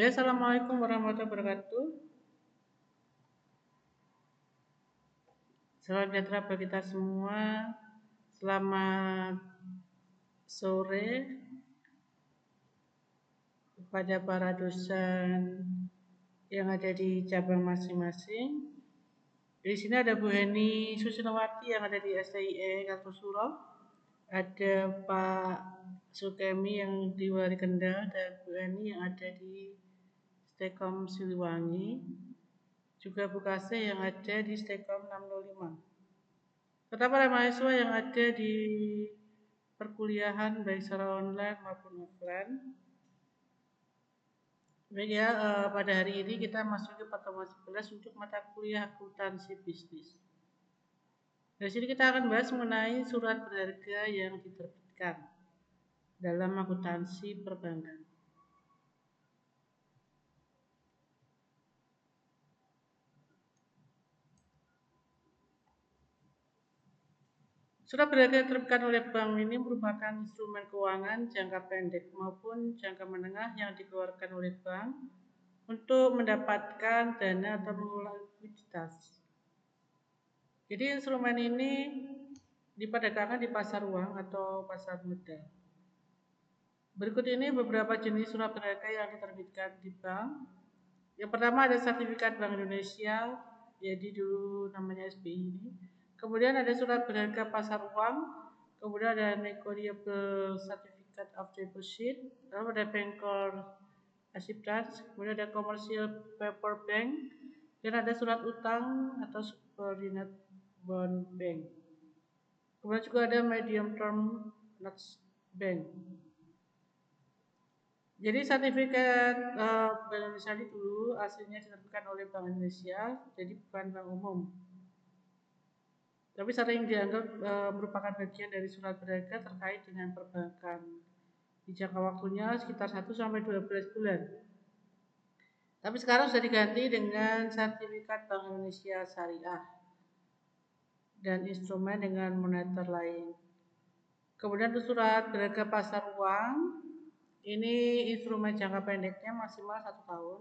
Ya, Assalamualaikum warahmatullahi wabarakatuh. Salam sejahtera bagi kita semua. Selamat sore kepada para dosen yang ada di cabang masing-masing. Di sini ada Bu Heni Susinowati yang ada di STIE Kartosuro. Ada Pak Sukemi yang di Wali Kendal dan Bu Heni yang ada di Stekom Siliwangi. Juga Bu Kase yang ada di Stekom 605. Serta para mahasiswa yang ada di perkuliahan baik secara online maupun offline. Baik ya, pada hari ini kita masuk ke pertemuan 11 untuk mata kuliah akuntansi bisnis. Dari sini kita akan bahas mengenai surat berharga yang diterbitkan dalam akuntansi perbankan. Surat berharga yang diterbitkan oleh bank ini merupakan instrumen keuangan jangka pendek maupun jangka menengah yang dikeluarkan oleh bank untuk mendapatkan dana atau mengelola likuiditas. Jadi instrumen ini diperdagangkan di pasar uang atau pasar modal. Berikut ini beberapa jenis surat berharga yang diterbitkan di bank. Yang pertama ada sertifikat Bank Indonesia, jadi dulu namanya SBI ini. Kemudian ada surat berharga pasar uang, kemudian ada Negotiable Certificate of Deposit, lalu ada Bankers Acceptance, kemudian ada Commercial Paper Bank, dan ada surat utang atau Subordinate Bond Bank. Kemudian juga ada Medium Term Notes Bank. Jadi sertifikat Bank Indonesia ini dulu aslinya diterbitkan oleh Bank Indonesia, jadi bukan bank umum. Tapi sering dianggap merupakan bagian dari surat berharga terkait dengan perbankan. Di jangka waktunya sekitar 1 sampai 12 bulan. Tapi sekarang sudah diganti dengan sertifikat Bank Indonesia Syariah dan instrumen dengan moneter lain. Kemudian untuk surat berharga pasar uang, ini instrumen jangka pendeknya maksimal 1 tahun.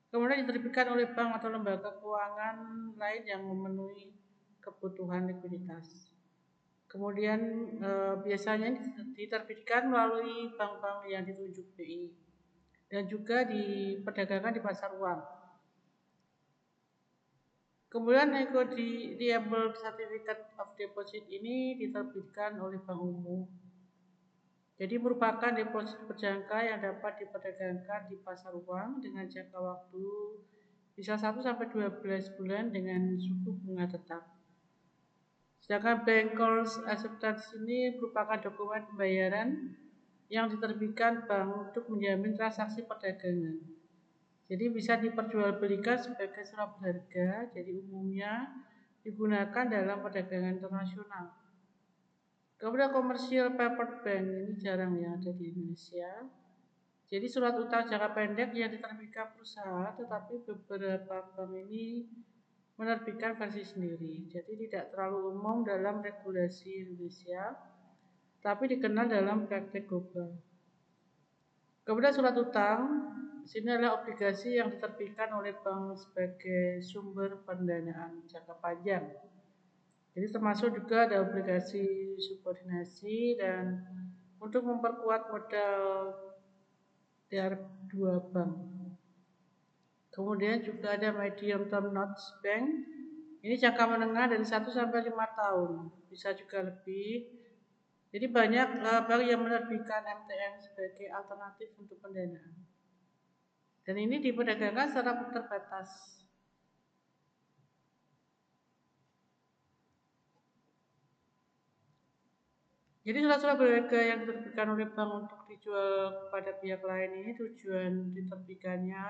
Kemudian diterbitkan oleh bank atau lembaga keuangan lain yang memenuhi kebutuhan likuiditas. Kemudian biasanya diterbitkan melalui bank-bank yang ditunjuk BI dan juga diperdagangkan di pasar uang. Kemudian Negotiable Certificate of Deposit ini diterbitkan oleh bank umum. Jadi merupakan deposit berjangka yang dapat diperdagangkan di pasar uang dengan jangka waktu bisa 1 sampai 12 bulan dengan suku bunga tetap. Sedangkan Bankers Acceptance ini merupakan dokumen pembayaran yang diterbitkan bank untuk menjamin transaksi perdagangan. Jadi bisa diperjualbelikan sebagai surat berharga, jadi umumnya digunakan dalam perdagangan internasional. Kemudian Commercial Paper Bank ini jarang ya ada di Indonesia. Jadi surat utang jangka pendek yang diterbitkan perusahaan, tetapi beberapa bank ini menerbitkan versi sendiri. Jadi tidak terlalu umum dalam regulasi Indonesia, tapi dikenal dalam praktek global. Kemudian surat utang, sini adalah obligasi yang diterbitkan oleh bank sebagai sumber pendanaan jangka panjang. Jadi termasuk juga ada obligasi subordinasi dan untuk memperkuat modal tiap 2 bank. Kemudian juga ada Medium Term Notes Bank. Ini jangka menengah dari 1 sampai 5 tahun, bisa juga lebih. Jadi banyak bank yang menerbitkan MTN sebagai alternatif untuk pendanaan. Dan ini diperdagangkan secara terbatas. Jadi surat-surat berharga yang diterbitkan oleh bank untuk dijual kepada pihak lain ini tujuan diterbitkannya.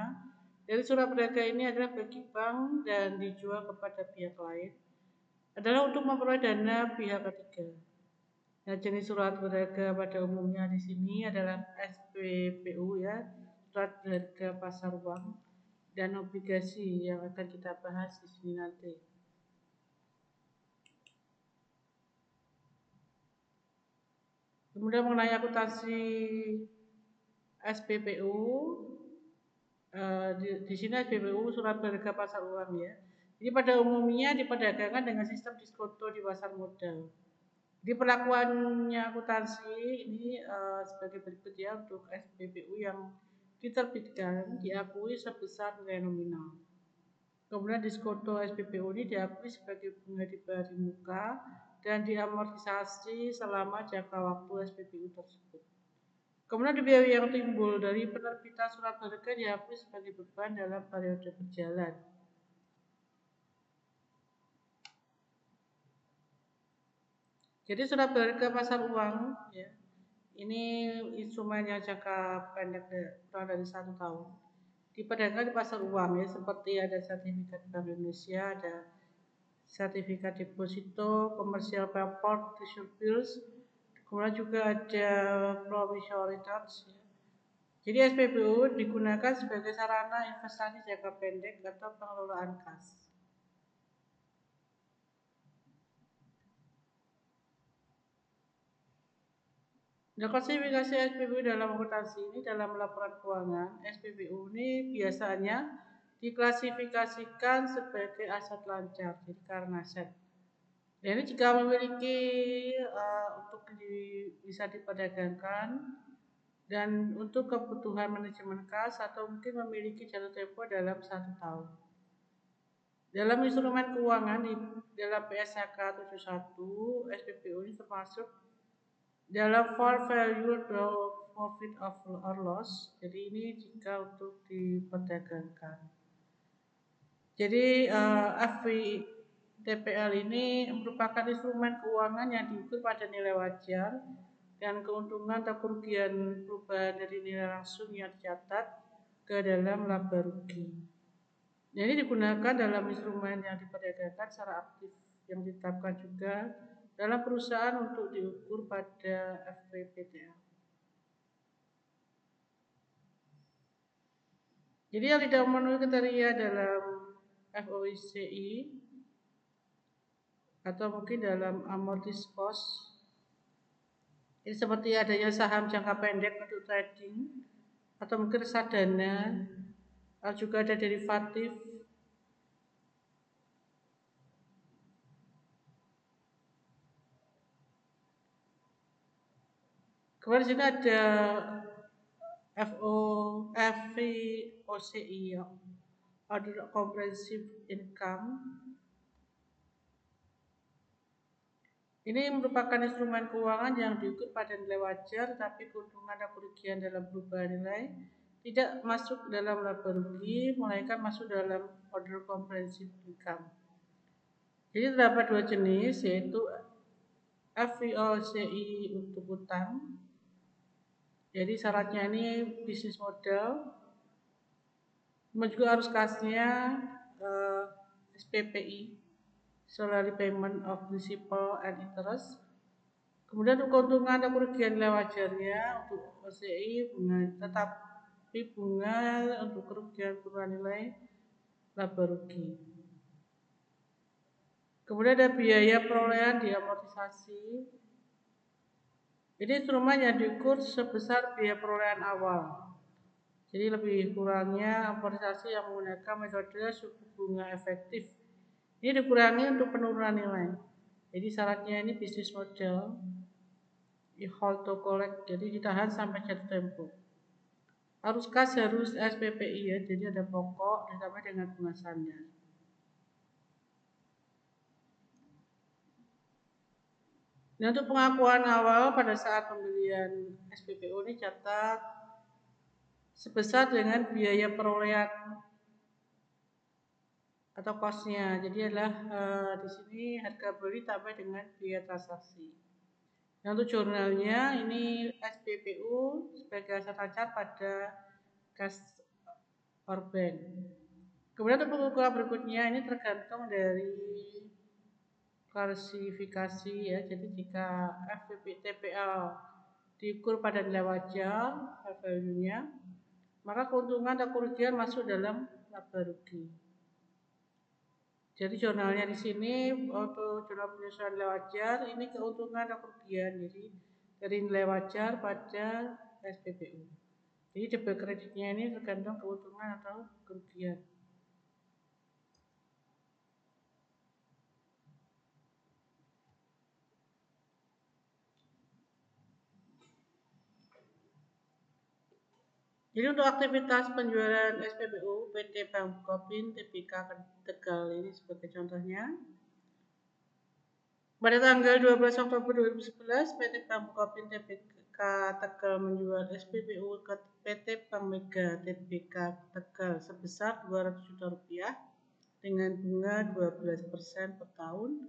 Jadi surat berharga ini adalah bagi bank dan dijual kepada pihak lain adalah untuk memperoleh dana pihak ketiga. Nah, jenis surat berharga pada umumnya di sini adalah SPPU ya, surat berharga pasar uang dan obligasi yang akan kita bahas di sini nanti. Kemudian mengenai akuntansi SPPU, di sini SPPU surat berharga pasar uang ya. Jadi pada umumnya diperdagangkan dengan sistem diskonto di pasar modal. Jadi perlakuannya akuntansi ini sebagai berikut ya untuk SPPU yang diterbitkan diakui sebesar nilai nominal. Kemudian diskonto SPPU ini diakui sebagai bunga di hari muka dan diamortisasi selama jangka waktu SPPU tersebut. Kemudian biaya yang timbul dari penerbitan surat berharga diakui sebagai beban dalam periode berjalan. Jadi surat berharga pasar uang ya, ini instrumen yang jangka pendek kurang dari 1 tahun. Diperdagangkan di pasar uang ya, seperti ada sertifikat Bank Indonesia, ada sertifikat deposito, commercial paper, treasury bills, kemudian juga ada promissory notes. Ya. Jadi SPBU digunakan sebagai sarana investasi jangka pendek atau pengelolaan kas. Nah, klasifikasi SPBU dalam akuntansi ini dalam laporan keuangan, SPBU ini biasanya diklasifikasikan sebagai aset lancar, jadi current asset. Dan ini jika memiliki untuk bisa diperdagangkan dan untuk kebutuhan manajemen kas atau mungkin memiliki jatuh tempo dalam 1 tahun. Dalam instrumen keuangan di dalam PSHK 71, SPBU ini termasuk dalam fair value profit or loss. Jadi ini jika untuk diperdagangkan. Jadi FVTPL ini merupakan instrumen keuangan yang diukur pada nilai wajar dan keuntungan atau kerugian perubahan dari nilai langsung yang dicatat ke dalam laba rugi. Nah, ini digunakan dalam instrumen yang diperdagangkan secara aktif yang ditetapkan juga dalam perusahaan untuk diukur pada FVTPL. Jadi yang tidak memenuhi kriteria dalam FOICI atau mungkin dalam amortis cost, ini seperti adanya saham jangka pendek untuk trading atau mungkin reksadana, juga ada derivatif. Kemudian di sini ada FVOCI, Other Comprehensive Income. Ini merupakan instrumen keuangan yang diukur pada nilai wajar, tapi keuntungan dan kerugian dalam perubahan nilai tidak masuk dalam laba rugi, melainkan masuk dalam Other Comprehensive Income. Jadi terdapat 2 jenis, yaitu FVOCI untuk utang. Jadi syaratnya ini bisnis model, kemudian juga arus kasnya SPPI, salary payment of principal and interest. Kemudian untuk keuntungan atau kerugian nilai wajarnya untuk OCI bunga tetap, tapi bunga untuk kerugian penurunan nilai laba rugi. Kemudian ada biaya perolehan diamortisasi. Ini instrumen yang diukur sebesar biaya perolehan awal. Jadi lebih kurangnya amortisasi yang menggunakan metode suku bunga efektif. Ini dikurangi untuk penurunan nilai. Jadi syaratnya ini bisnis model, hold to collect, jadi ditahan sampai jatuh tempo. Arus kas harus SPPI ya, jadi ada pokok ditambah dengan bunga sandar. Nah, untuk pengakuan awal pada saat pembelian SPPU ini catat sebesar dengan biaya perolehan atau kosnya. Jadi adalah di sini harga beli tambah dengan biaya transaksi. Nah, untuk jurnalnya ini SPPU sebagai aset lancar pada kas or bank. Kemudian untuk pengukuran berikutnya ini tergantung dari klasifikasi ya. Jadi jika FVTPL diukur pada nilai wajar value-nya, maka keuntungan atau kerugian masuk dalam laba rugi. Jadi jurnalnya di sini untuk jurnal penyesuaian nilai wajar ini keuntungan atau kerugian, jadi dari nilai wajar pada SPBU. Jadi debit kreditnya ini tergantung keuntungan atau kerugian. Jadi untuk aktivitas penjualan SPBU PT Bank Bukopin Tbk Tegal ini sebagai contohnya. Pada tanggal 12 Oktober 2011, PT Bank Bukopin Tbk Tegal menjual SPBU ke PT Bank Mega Tbk Tegal sebesar 200 juta rupiah dengan bunga 12% per tahun.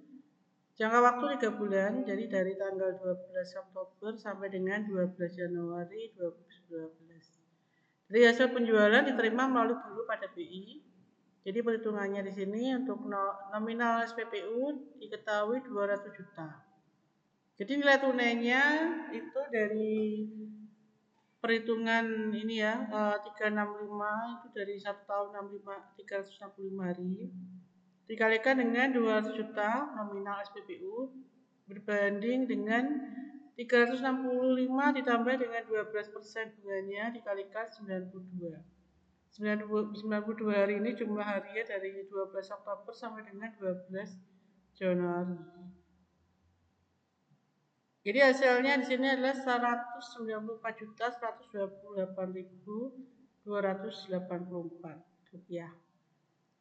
Jangka waktu 3 bulan, jadi dari tanggal 12 Oktober sampai dengan 12 Januari 2012. Jadi hasil penjualan diterima melalui giro pada BI. Jadi perhitungannya di sini untuk nominal SPBU diketahui 200 juta. Jadi nilai tunainya itu dari perhitungan ini ya 365 itu dari 1 tahun 365 hari dikalikan dengan 200 juta nominal SPBU berbanding dengan 365 ditambah dengan 12% bunganya dikalikan 92. 92 hari ini jumlah harinya dari 12 Oktober sampai dengan 12 Januari. Jadi hasilnya di sini adalah 194.128.284 rupiah.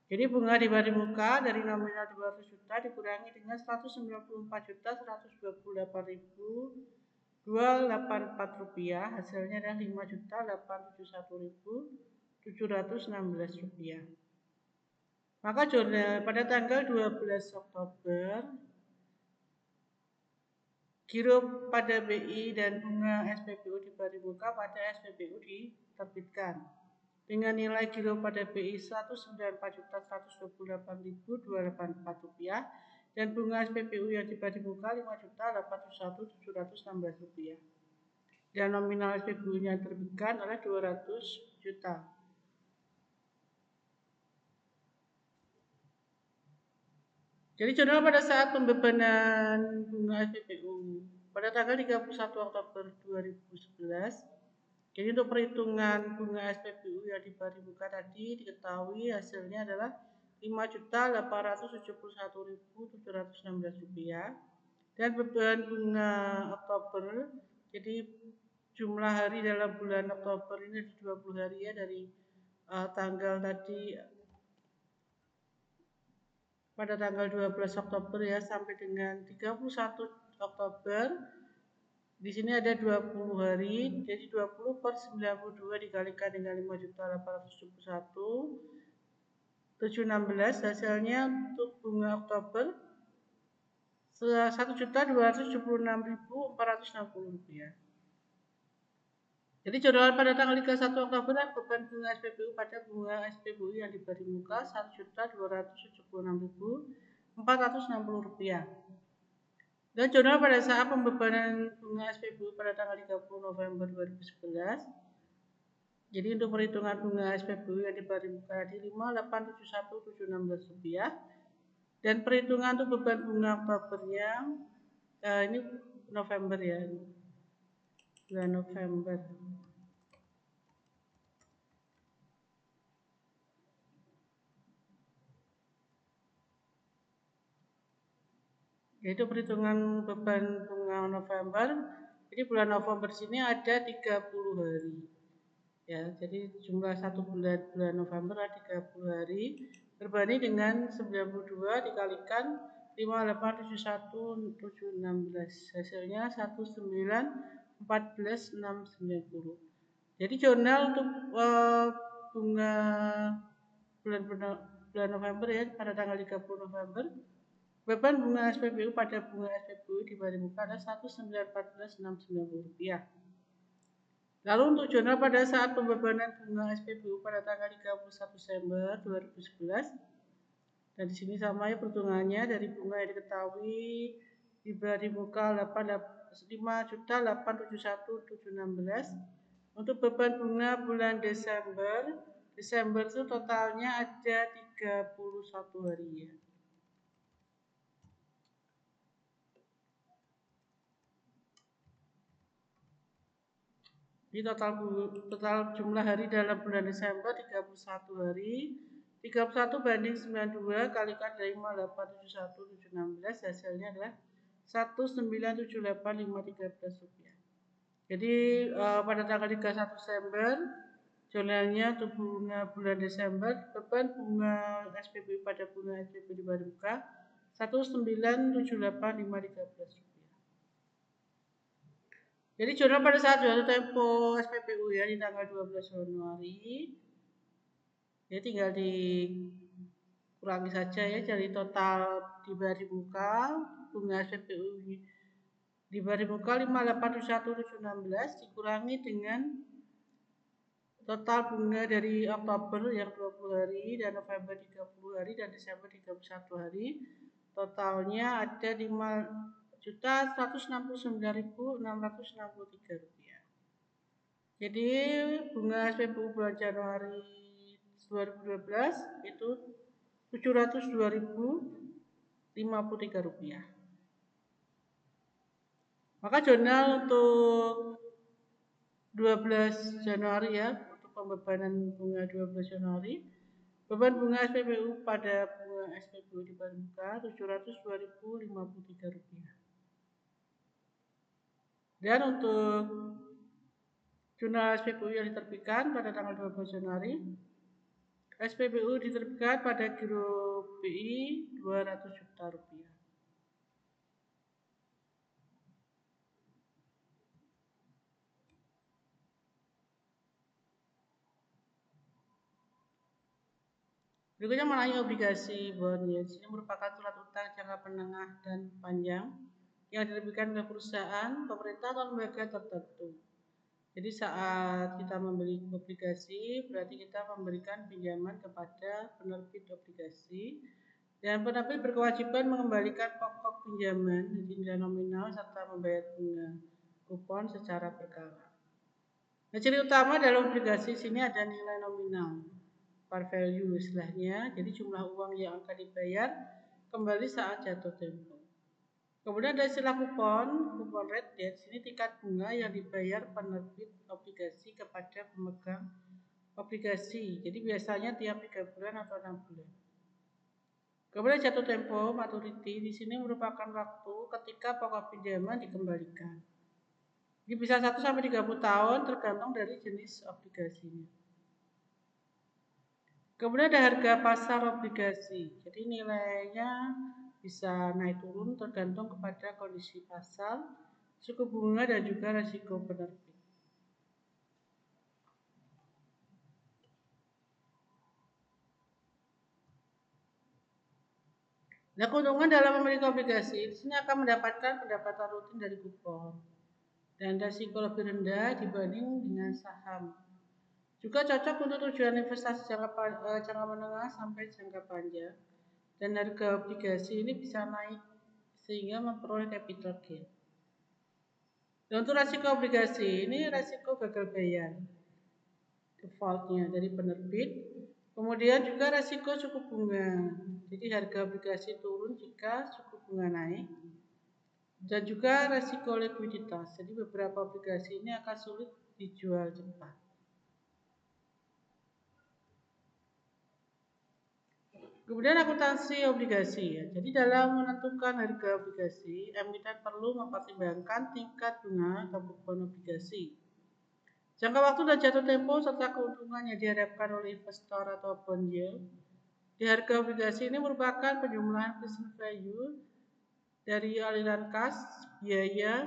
Jadi bunga di bari muka dari nominal 200 juta dikurangi dengan 194.128.284 rupiah, hasilnya adalah 5.871.716 rupiah. Maka jurnal pada tanggal 12 Oktober giro pada BI dan bunga SPBU di bari muka pada SPBU diterbitkan dengan nilai giro pada BI 194.128.284 rupiah dan bunga SPBU yang di bari muka 5.801.716 rupiah. Dan nominal SPBU yang diterbitkan adalah 200 juta. Jadi jurnal pada saat pembebanan bunga SPBU pada tanggal 31 Oktober 2011. Jadi untuk perhitungan bunga SPBU yang di bari muka tadi diketahui hasilnya adalah 5.871.716 rupiah dan beban bunga Oktober, jadi jumlah hari dalam bulan Oktober ini 20 hari ya dari tanggal tadi pada tanggal 12 Oktober ya sampai dengan 31 Oktober. Di sini ada 20 hari, jadi 20 per 92 dikalikan dengan 5.871.716, hasilnya untuk bunga Oktober 1.276.460 rupiah. Jadi jurnal pada tanggal 31 Oktober beban bunga SPBU pada bunga SPBU yang di bari muka 1.276.460 rupiah. Dan jurnal pada saat pembebanan bunga SPBU pada tanggal 30 November 2011. Jadi untuk perhitungan bunga SPBU yang di bari muka di 5.871.716 rupiah. Dan perhitungan untuk beban bunga Oktobernya ini November ya, bulan November. Yaitu perhitungan beban bunga November. Jadi bulan November sini ada 30 hari. Ya, jadi jumlah satu bulan November ada 30 hari berbanding dengan 92 dikalikan 5.871.716, hasilnya 1914.690. Jadi jurnal untuk bunga bulan November ya pada tanggal 30 November beban bunga SPBU pada bunga SPBU di bari muka adalah 1914.690 rupiah. Lalu untuk jurnal pada saat pembebanan bunga SPBU pada tanggal 31 Desember 2011, dan di sini sama ya perhitungannya dari bunga yang diketahui di bari muka 5.871.716. Untuk beban bunga bulan Desember itu totalnya ada 31 hari ya. Di total jumlah hari dalam bulan Desember 31 hari. 31 banding 92 kalikan dari 5871716, hasilnya adalah 1978513 rupiah. Jadi pada tanggal 31 Desember jurnalnya untuk bunga bulan Desember, beban bunga SPBU pada bunga SPBU di badan muka 1978513 rupiah. Jadi jurnal pada saat jatuh tempo SPBU ya di tanggal 12 Januari, ya tinggal dikurangi saja ya, dari total di badan muka bunga SPBU di badan muka 581.716 dikurangi dengan total bunga dari Oktober yang 20 hari dan November 30 hari dan Desember 31 hari. Totalnya ada 5.169.663 rupiah. Jadi bunga SPBU bulan Januari 2012 itu 702.053 rupiah. Maka jurnal untuk 12 Januari ya, untuk pembebanan bunga 12 Januari, beban bunga SPBU pada bunga SPBU di badan muka 702.053 rupiah. Dan untuk jurnal SPBU yang diterbitkan pada tanggal 12 Januari, SPBU diterbitkan pada giro BI 200 juta rupiah. Berikutnya mengenai obligasi bond ya. Ini merupakan surat utang jangka menengah dan panjang yang diterbitkan oleh perusahaan, pemerintah atau lembaga tertentu. Jadi saat kita membeli obligasi, berarti kita memberikan pinjaman kepada penerbit obligasi, dan penerbit berkewajiban mengembalikan pokok pinjaman, jadi nilai nominal serta membayar bunga kupon secara berkala. Nah, ciri utama dalam obligasi sini ada nilai nominal, par value istilahnya, jadi jumlah uang yang akan dibayar kembali saat jatuh tempo. Kemudian ada istilah kupon rate ya. Sini tingkat bunga yang dibayar penerbit obligasi kepada pemegang obligasi. Jadi biasanya tiap 3 bulan atau 6 bulan. Kemudian jatuh tempo maturity di sini merupakan waktu ketika pokok pinjaman dikembalikan. Ini bisa 1 sampai 30 tahun tergantung dari jenis obligasinya. Kemudian ada harga pasar obligasi. Jadi nilainya bisa naik turun tergantung kepada kondisi pasar, suku bunga dan juga risiko penerbit. Nah, keuntungan dalam memiliki obligasi di sini akan mendapatkan pendapatan rutin dari kupon dan risiko lebih rendah dibanding dengan saham. Juga cocok untuk tujuan investasi jangka menengah sampai jangka panjang. Dan harga obligasi ini bisa naik sehingga memperoleh capital gain. Dan untuk risiko obligasi ini risiko gagal bayar, defaultnya dari penerbit. Kemudian juga risiko suku bunga. Jadi harga obligasi turun jika suku bunga naik. Dan juga risiko likuiditas. Jadi beberapa obligasi ini akan sulit dijual cepat. Kemudian akuntansi obligasi ya. Jadi dalam menentukan harga obligasi, emiten perlu mempertimbangkan tingkat bunga atau kupon obligasi, jangka waktu dan jatuh tempo serta keuntungan yang diharapkan oleh investor atau bond yield. Di harga obligasi ini merupakan penjumlahan present value dari aliran kas, biaya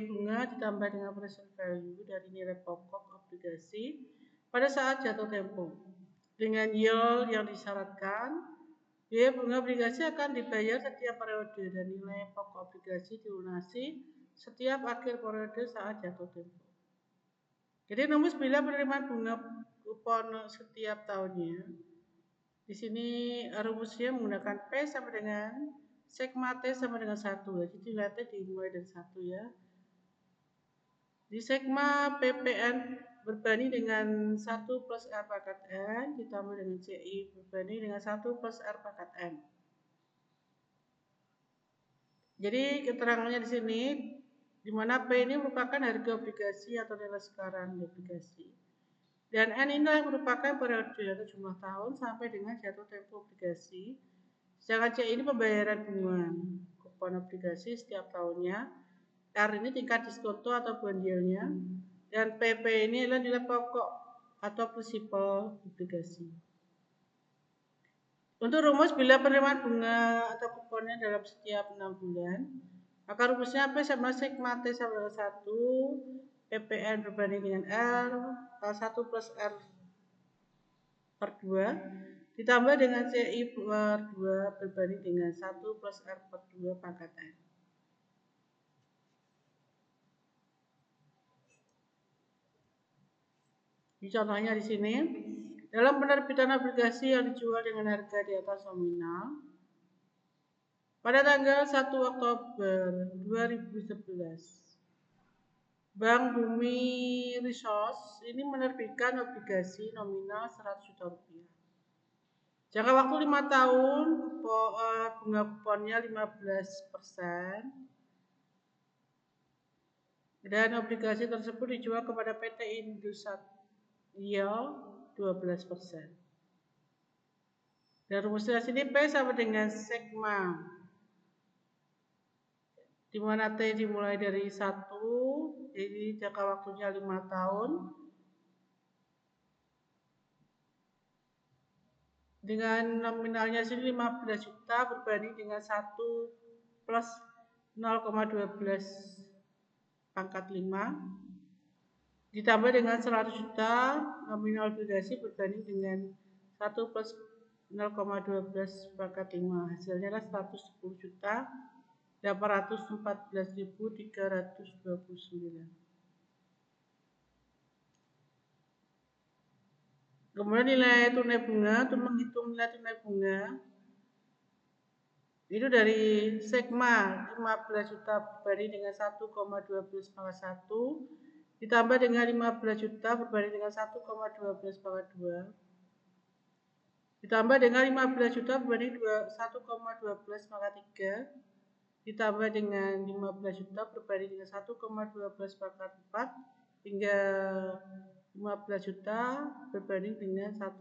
bunga ditambah dengan present value dari nilai pokok obligasi pada saat jatuh tempo. Dengan yield yang disyaratkan, biaya bunga obligasi akan dibayar setiap periode dan nilai pokok obligasi dilunasi setiap akhir periode saat jatuh tempo. Jadi rumus bila penerimaan bunga kupon setiap tahunnya. Di sini rumusnya menggunakan P sama dengan sigma T sama dengan 1. Jadi nilainya dimulai dari 1 ya. Di sigma PPN berbanding dengan 1 plus R pangkat N ditambah dengan CI berbanding dengan 1 plus R pangkat N. Jadi keterangannya di sini di mana P ini merupakan harga obligasi atau nilai sekarang obligasi. Dan N inilah merupakan periode atau jumlah tahun sampai dengan jatuh tempo obligasi. Sedangkan C ini pembayaran bunga kupon obligasi setiap tahunnya. R ini tingkat diskonto atau bond yield-nya. Dan PP ini adalah nilai pokok atau prinsipal obligasi. Untuk rumus bila penerimaan bunga atau kuponnya dalam setiap 6 bulan, maka rumusnya P sama sigma T sama dengan 1, PPN berbanding dengan R, K1 plus R per 2, ditambah dengan CI per 2 berbanding dengan 1 plus R per 2 pangkat N. Ini contohnya di sini. Dalam penerbitan obligasi yang dijual dengan harga di atas nominal, pada tanggal 1 Oktober 2011, Bank Bumi Resource ini menerbitkan obligasi nominal 100 juta rupiah. Jangka waktu 5 tahun, bunga kuponnya 15%, dan obligasi tersebut dijual kepada PT Indosat Real 12%. Dan rumusnya sini P sama dengan sigma, di mana T dimulai dari 1, jadi jangka waktunya 5 tahun, dengan nominalnya sini 15 juta berbanding dengan 1 plus 0,12 pangkat 5, ditambah dengan 100 juta nominal obligasi berbanding dengan 1 plus 0,12 pangkat 5, hasilnya adalah 110 juta 814.329. Kemudian nilai tunai bunga, untuk menghitung nilai tunai bunga itu dari sigma 15 juta berbanding dengan 1,12 pangkat 1, ditambah dengan 15 juta berbanding dengan 1,12 pangkat 2, ditambah dengan 15 juta berbanding 1,12 pangkat 3, ditambah dengan 15 juta berbanding dengan 1,12 pangkat 4, hingga 15 juta berbanding dengan 1,12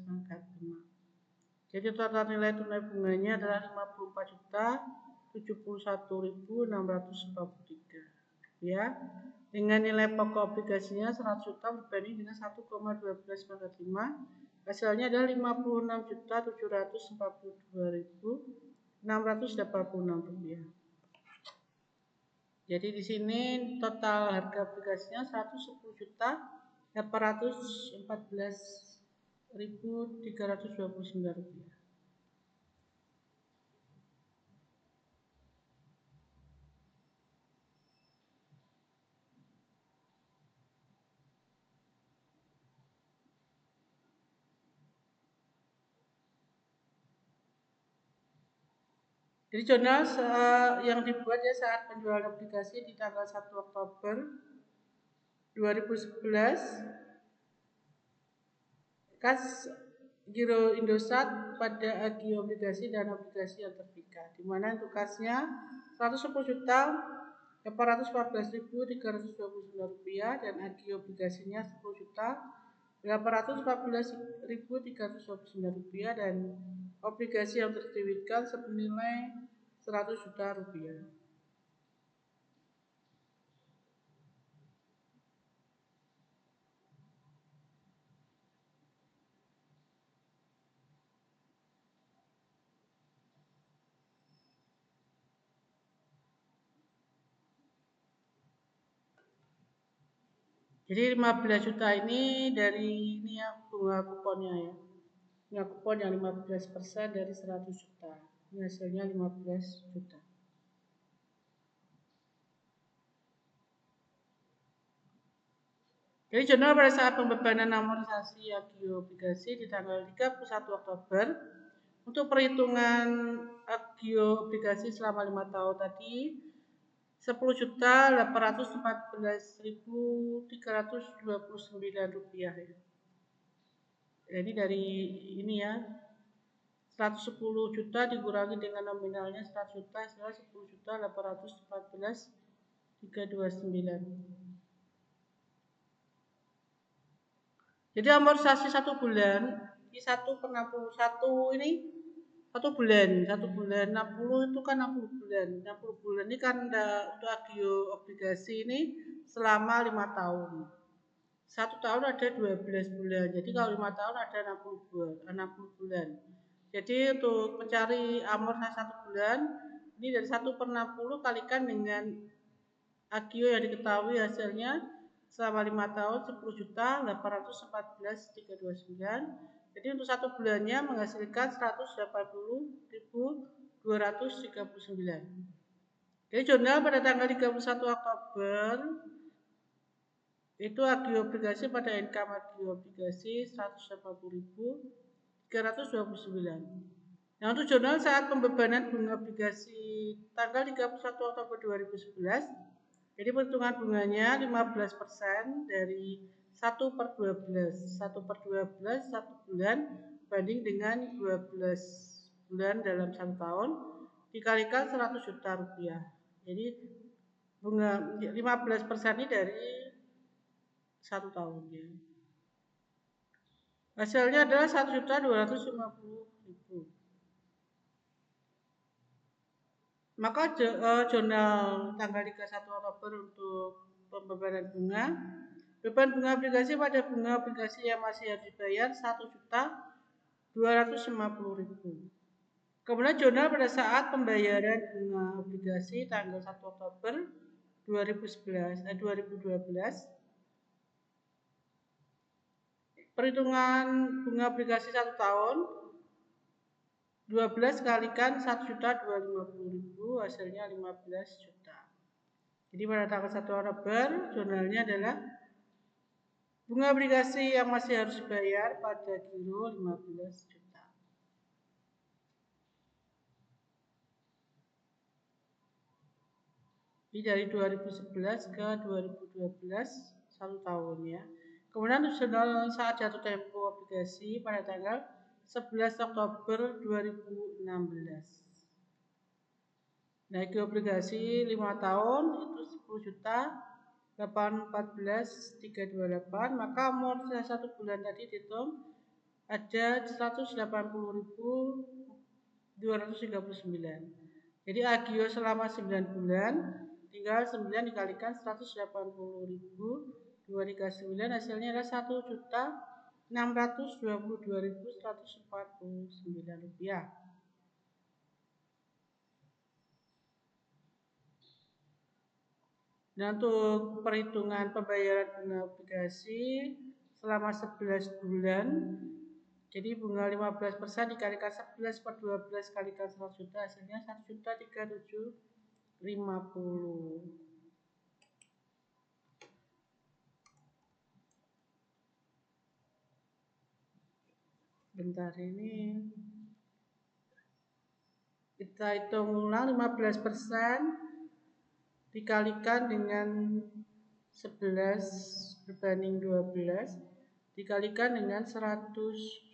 pangkat 5. Jadi total nilai tunai bunganya adalah 54 juta 71.643 ya. Dengan nilai pokok obligasinya 100 juta berbanding dengan 1,12 pangkat 5, hasilnya adalah 56 juta 742.686 rupiah. Jadi di sini total harga obligasinya 110 juta 814.329 rupiah. Jadi jurnal yang dibuat ya saat penjualan obligasi di tanggal 1 Oktober 2011, kas giro Indosat pada agio obligasi dan obligasi yang terpikat, di mana untuk kasnya 110 juta 814.329 rupiah dan agio obligasinya 10 juta 814.329 rupiah dan obligasi yang terbitkan senilai 100 juta rupiah. Jadi 15 juta ini dari ini ya bunga kuponnya ya. Bunga kupon yang 15% dari 100 juta. Ini hasilnya 15 juta. Jadi jurnal pada saat pembebanan amortisasi agio obligasi di tanggal 31 Oktober untuk perhitungan agio obligasi selama 5 tahun tadi 10.814.329 rupiah ya. Jadi dari ini ya 110 juta dikurangi dengan nominalnya 100 juta adalah 10.814.329 329. Jadi amortisasi 1 bulan ini 1/61 ini 1 bulan 60 itu kan 60 bulan 60 bulan ini kan untuk agio obligasi ini selama 5 tahun. 1 tahun ada 12 bulan. Jadi kalau 5 tahun ada 60 bulan. Jadi untuk mencari amortisasi 1 bulan ini dari 1/60 kalikan dengan agio yang diketahui hasilnya selama 5 tahun 10.814.329. Jadi untuk 1 bulannya menghasilkan 180.239. Jadi jurnal pada tanggal 31 Oktober itu agio obligasi pada income agio obligasi 180.329. Nah untuk jurnal saat pembebanan bunga obligasi tanggal 31 Oktober 2011, jadi perhitungan bunganya 15% dari 1/12. 1/12 1 bulan banding dengan 12 bulan dalam 1 tahun dikalikan 100 juta rupiah. Jadi bunga 15% ini dari 1 tahun ya. Hasilnya adalah 1.250.000. Maka jurnal tanggal 31 Oktober untuk pembebanan bunga, beban bunga obligasi pada bunga obligasi yang masih harus dibayar 1.250.000. Kemudian jurnal pada saat pembayaran bunga obligasi tanggal 1 Oktober 2012. Perhitungan bunga obligasi 1 tahun 12 kalikan 1.250.000 hasilnya 15 juta. Jadi pada tanggal 1 Oktober jurnalnya adalah bunga obligasi yang masih harus dibayar pada giro 15 juta. Ini dari 2011 ke 2012 1 tahun ya. Kemudian jurnal saat jatuh tempo obligasi pada tanggal 11 Oktober 2016. Naik obligasi 5 tahun itu 10 juta 814.328, maka amortisasi 1 bulan tadi dihitung ada 180.239. Jadi agio selama 9 bulan tinggal 9 dikalikan 180.000 2 dikasih 9 hasilnya adalah 1.622.149 rupiah. Nah untuk perhitungan pembayaran bunga obligasi selama 11 bulan, jadi bunga 15% dikalikan 11/12 kalikan 100 juta hasilnya 1.3750. Bentar ini kita hitung ulang 15% dikalikan dengan 11 berbanding 12 dikalikan dengan 100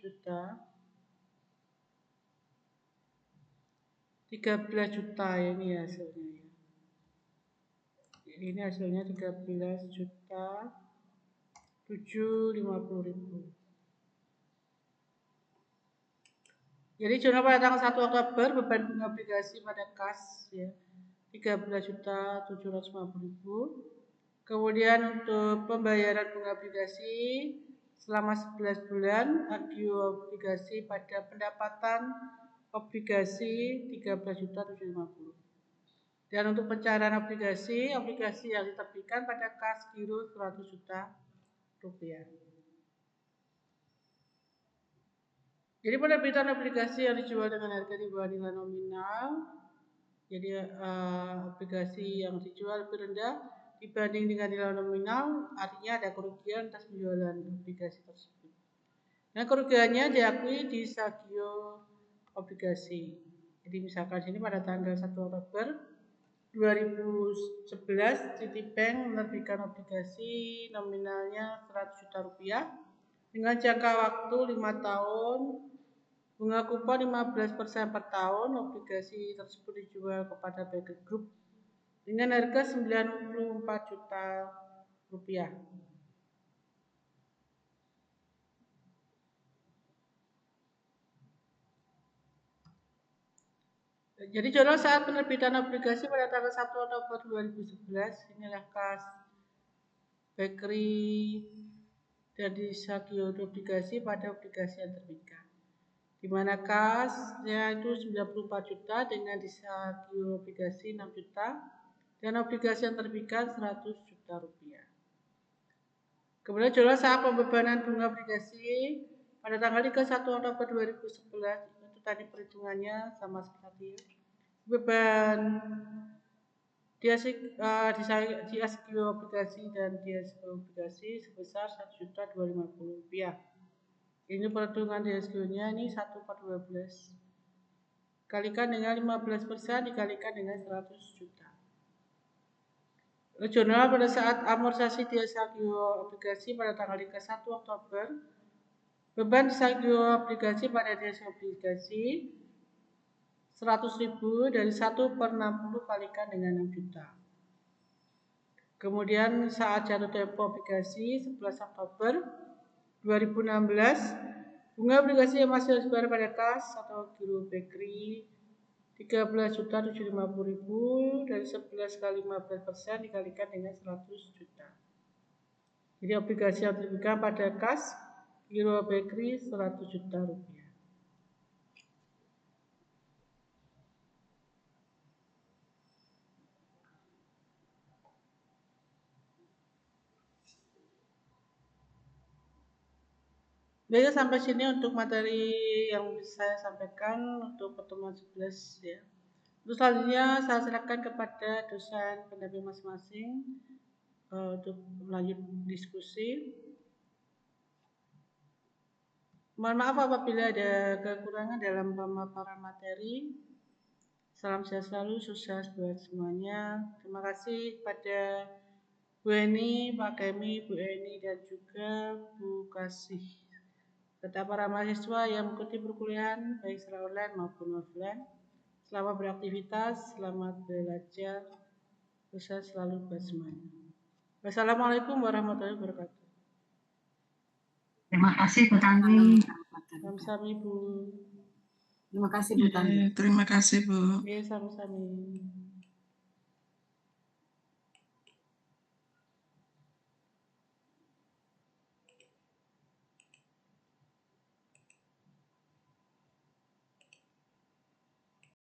juta 13 juta ya ini hasilnya ya. Ini hasilnya 13 juta 750.000. Jadi jurnal pada tanggal 1 Oktober beban bunga obligasi pada kas ya 13.750.000. Kemudian untuk pembayaran bunga obligasi selama 11 bulan agio obligasi pada pendapatan obligasi 13.750. Dan untuk pencairan obligasi yang diterbitkan pada kas giro 100 juta rupiah. Jadi penerbitan obligasi yang dijual dengan harga di bawah nilai nominal, jadi obligasi yang dijual lebih rendah dibanding dengan nilai nominal, artinya ada kerugian atas penjualan obligasi tersebut. Nah kerugiannya diakui di sagio obligasi. Jadi misalkan sini pada tanggal 1 Oktober 2011 Citibank menerbitkan obligasi nominalnya 100 juta rupiah dengan jangka waktu 5 tahun, bunga kupon 15% per tahun. Obligasi tersebut dijual kepada Baker Group dengan harga 94 juta rupiah. Jadi contoh saat penerbitan obligasi pada tanggal 1 Oktober 2011, inilah kas Bakery dan Disagio obligasi pada obligasi yang terbitkan. Di mana kasnya itu 94 juta dengan Disagio obligasi 6 juta dan obligasi yang terbitkan 100 juta rupiah. Kemudian jelas saat pembebanan bunga obligasi pada tanggal 31 Oktober 2011, itu tadi perhitungannya sama seperti beban Disagio obligasi dan Disagio obligasi sebesar Rp1.250.000. Ini perhitungan Disagio-nya ini 1/12 kalikan dengan 15% dikalikan dengan 100 juta. Regional pada saat amortisasi Disagio obligasi pada tanggal 31 Oktober, beban Disagio obligasi pada Disagio obligasi 100.000 dari 1/60 kalikan dengan 6 juta. Kemudian saat jatuh tempo obligasi 11 Oktober 2016, bunga obligasi yang masih harus bayar pada kas atau Giro Bakery 13.750.000 dari 11 kali 15% dikalikan dengan 100 juta. Jadi obligasi yang diberikan pada kas Giro Bakery 100 juta rupiah. Baik, sampai sini untuk materi yang bisa saya sampaikan untuk pertemuan 11 ya. Untuk selanjutnya saya serahkan kepada dosen pendamping masing-masing untuk lanjut diskusi. Mohon maaf apabila ada kekurangan dalam pemaparan materi. Salam sehat selalu, sukses buat semuanya. Terima kasih pada Bu Eni, Pak Kemi, Bu Eni, dan juga Bu Kasih, serta para mahasiswa yang mengikuti perkuliahan baik secara online maupun offline. Selamat beraktivitas, selamat belajar, sukses selalu buat semuanya. Wassalamualaikum warahmatullahi wabarakatuh. Terima kasih Bu Tanti. Sama-sama Bu. Terima kasih Bu Tanti. Terima kasih Bu. Sama-sama.